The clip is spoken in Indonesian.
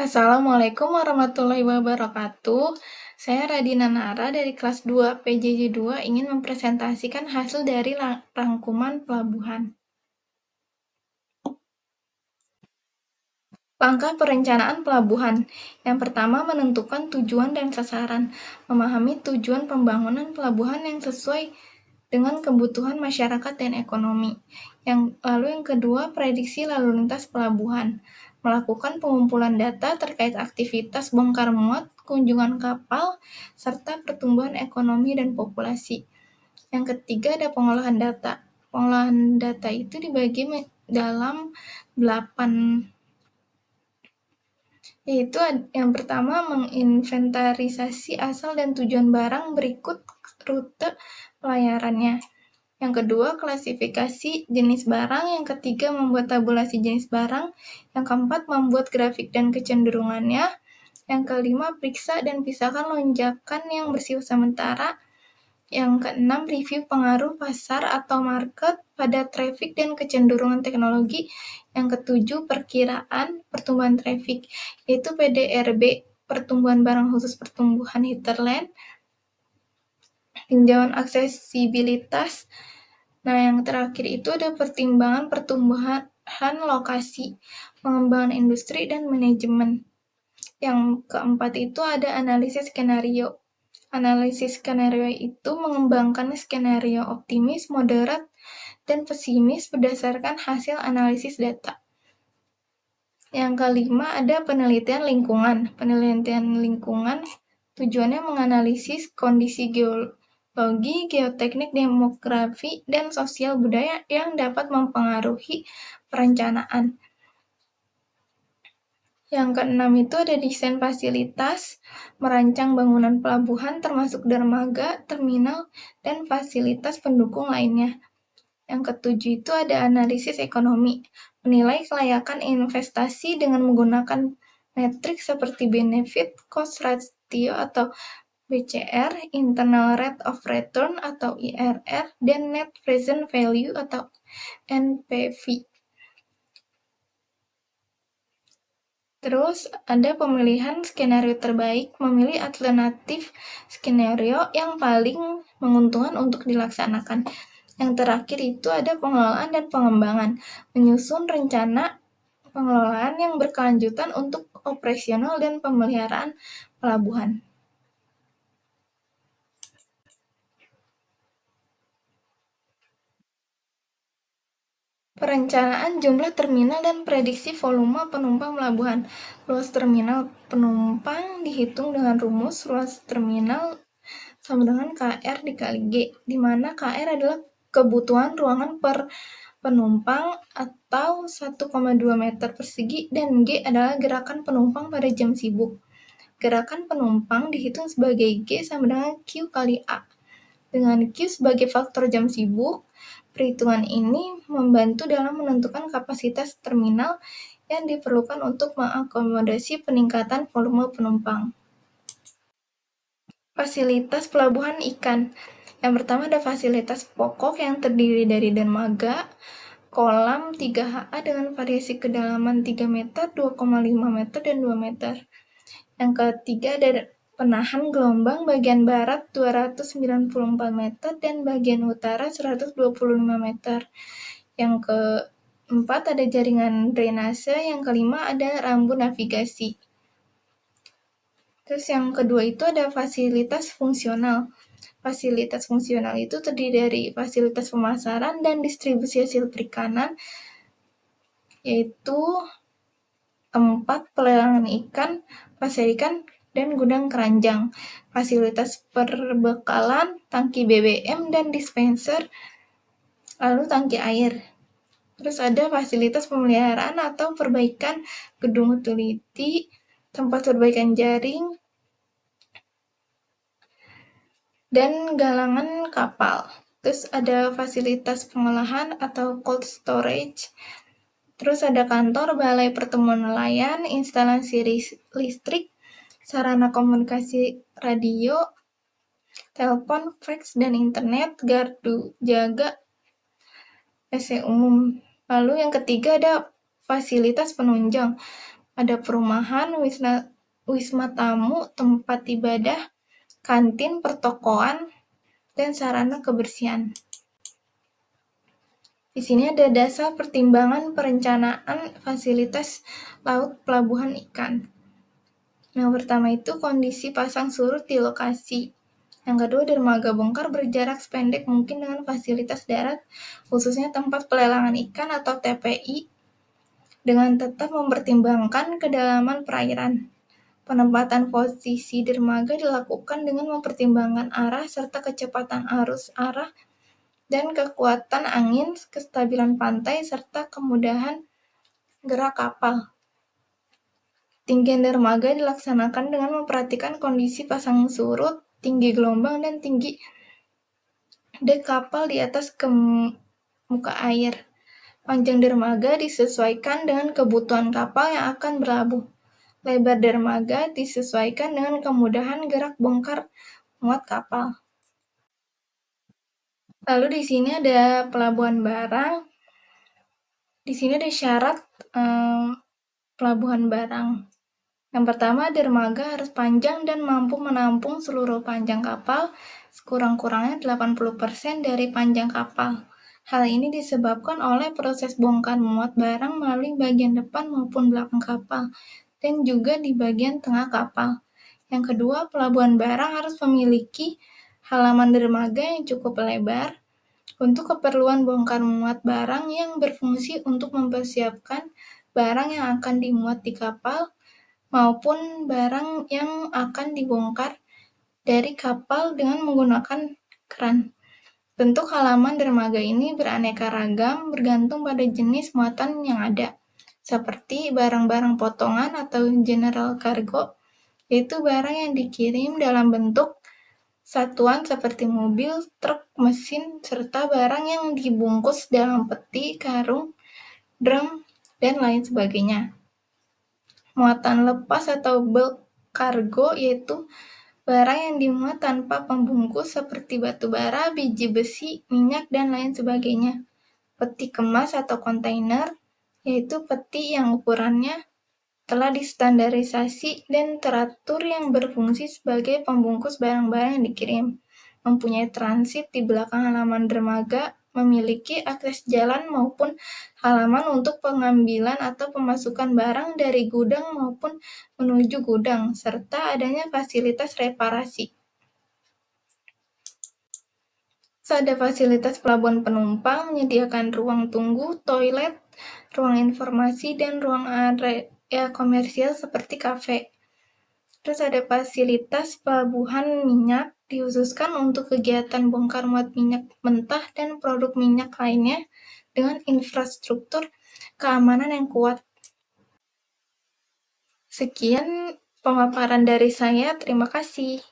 Assalamualaikum warahmatullahi wabarakatuh. Saya Radina Nara dari kelas 2 PJJ 2 ingin mempresentasikan hasil dari rangkuman pelabuhan. Langkah perencanaan pelabuhan. Yang pertama, menentukan tujuan dan sasaran. Memahami tujuan pembangunan pelabuhan yang sesuai dengan kebutuhan masyarakat dan ekonomi. Lalu yang kedua, prediksi lalu lintas pelabuhan. Melakukan pengumpulan data terkait aktivitas bongkar muat, kunjungan kapal, serta pertumbuhan ekonomi dan populasi. Yang ketiga ada pengolahan data. Pengolahan data itu dibagi dalam 8, yaitu yang pertama menginventarisasi asal dan tujuan barang berikut rute pelayarannya. Yang kedua, klasifikasi jenis barang. Yang ketiga, membuat tabulasi jenis barang. Yang keempat, membuat grafik dan kecenderungannya. Yang kelima, periksa dan pisahkan lonjakan yang bersifat sementara. Yang keenam, review pengaruh pasar atau market pada traffic dan kecenderungan teknologi. Yang ketujuh, perkiraan pertumbuhan traffic, yaitu PDRB, pertumbuhan barang khusus pertumbuhan hinterland. Tinjauan aksesibilitas. Nah, yang terakhir itu ada pertimbangan pertumbuhan lokasi, pengembangan industri, dan manajemen. Yang keempat itu ada analisis skenario. Analisis skenario itu mengembangkan skenario optimis, moderat, dan pesimis berdasarkan hasil analisis data. Yang kelima ada penelitian lingkungan. Penelitian lingkungan tujuannya menganalisis kondisi geologi, geoteknik, demografi, dan sosial budaya yang dapat mempengaruhi perencanaan. Yang keenam itu ada desain fasilitas, merancang bangunan pelabuhan termasuk dermaga, terminal, dan fasilitas pendukung lainnya. Yang ketujuh itu ada analisis ekonomi, menilai kelayakan investasi dengan menggunakan metrik seperti benefit cost ratio atau BCR, internal rate of return atau IRR, dan net present value atau NPV. Terus ada pemilihan skenario terbaik, memilih alternatif skenario yang paling menguntungkan untuk dilaksanakan. Yang terakhir itu ada pengelolaan dan pengembangan, menyusun rencana pengelolaan yang berkelanjutan untuk operasional dan pemeliharaan pelabuhan. Perencanaan jumlah terminal dan prediksi volume penumpang pelabuhan. Luas terminal penumpang dihitung dengan rumus luas terminal sama dengan KR dikali G, di mana KR adalah kebutuhan ruangan per penumpang atau 1,2 meter persegi dan G adalah gerakan penumpang pada jam sibuk. Gerakan penumpang dihitung sebagai G sama dengan Q kali A. Dengan Q sebagai faktor jam sibuk, perhitungan ini membantu dalam menentukan kapasitas terminal yang diperlukan untuk mengakomodasi peningkatan volume penumpang. Fasilitas pelabuhan ikan. Yang pertama ada fasilitas pokok yang terdiri dari dermaga, kolam 3HA dengan variasi kedalaman 3 meter, 2,5 meter, dan 2 meter. Yang ketiga ada penahan gelombang bagian barat 294 meter dan bagian utara 125 meter. Yang keempat ada jaringan drainase, yang kelima ada rambu navigasi. Terus yang kedua itu ada fasilitas fungsional. Fasilitas fungsional itu terdiri dari fasilitas pemasaran dan distribusi hasil perikanan, yaitu tempat pelelangan ikan, pasar ikan, dan gudang keranjang. Fasilitas perbekalan, tangki BBM dan dispenser, lalu tangki air. Terus ada fasilitas pemeliharaan atau perbaikan gedung utility, tempat perbaikan jaring, dan galangan kapal. Terus ada fasilitas pengolahan atau cold storage. Terus ada kantor, balai pertemuan nelayan, instalasi listrik, sarana komunikasi radio, telepon, fax, dan internet, gardu jaga, WC umum. Lalu yang ketiga ada fasilitas penunjang. Ada perumahan, wisma tamu, tempat ibadah, kantin, pertokoan, dan sarana kebersihan. Di sini ada dasar pertimbangan perencanaan fasilitas laut pelabuhan ikan. Yang pertama itu kondisi pasang surut di lokasi. Yang kedua, dermaga bongkar berjarak sependek mungkin dengan fasilitas darat, khususnya tempat pelelangan ikan atau TPI, dengan tetap mempertimbangkan kedalaman perairan. Penempatan posisi dermaga dilakukan dengan mempertimbangkan arah serta kecepatan arus arah dan kekuatan angin, kestabilan pantai, serta kemudahan gerak kapal. Tinggian dermaga dilaksanakan dengan memperhatikan kondisi pasang surut, tinggi gelombang, dan tinggi dek kapal di atas muka air. Panjang dermaga disesuaikan dengan kebutuhan kapal yang akan berlabuh. Lebar dermaga disesuaikan dengan kemudahan gerak bongkar muat kapal. Lalu di sini ada pelabuhan barang. Di sini ada syarat pelabuhan barang. Yang pertama, dermaga harus panjang dan mampu menampung seluruh panjang kapal, sekurang-kurangnya 80% dari panjang kapal. Hal ini disebabkan oleh proses bongkar muat barang melalui bagian depan maupun belakang kapal, dan juga di bagian tengah kapal. Yang kedua, pelabuhan barang harus memiliki halaman dermaga yang cukup lebar untuk keperluan bongkar muat barang yang berfungsi untuk mempersiapkan barang yang akan dimuat di kapal maupun barang yang akan dibongkar dari kapal dengan menggunakan kran. Bentuk halaman dermaga ini beraneka ragam bergantung pada jenis muatan yang ada, seperti barang-barang potongan atau general cargo, yaitu barang yang dikirim dalam bentuk satuan seperti mobil, truk, mesin, serta barang yang dibungkus dalam peti, karung, drum, dan lain sebagainya. Muatan lepas atau bulk cargo yaitu barang yang dimuat tanpa pembungkus seperti batu bara, biji besi, minyak, dan lain sebagainya. Peti kemas atau kontainer yaitu peti yang ukurannya telah distandarisasi dan teratur yang berfungsi sebagai pembungkus barang-barang yang dikirim. Mempunyai transit di belakang halaman dermaga, memiliki akses jalan maupun halaman untuk pengambilan atau pemasukan barang dari gudang maupun menuju gudang, serta adanya fasilitas reparasi. Ada fasilitas pelabuhan penumpang menyediakan ruang tunggu, toilet, ruang informasi, dan ruang area komersial seperti kafe. Terus ada fasilitas pelabuhan minyak dikhususkan untuk kegiatan bongkar muat minyak mentah dan produk minyak lainnya dengan infrastruktur keamanan yang kuat. Sekian pemaparan dari saya, terima kasih.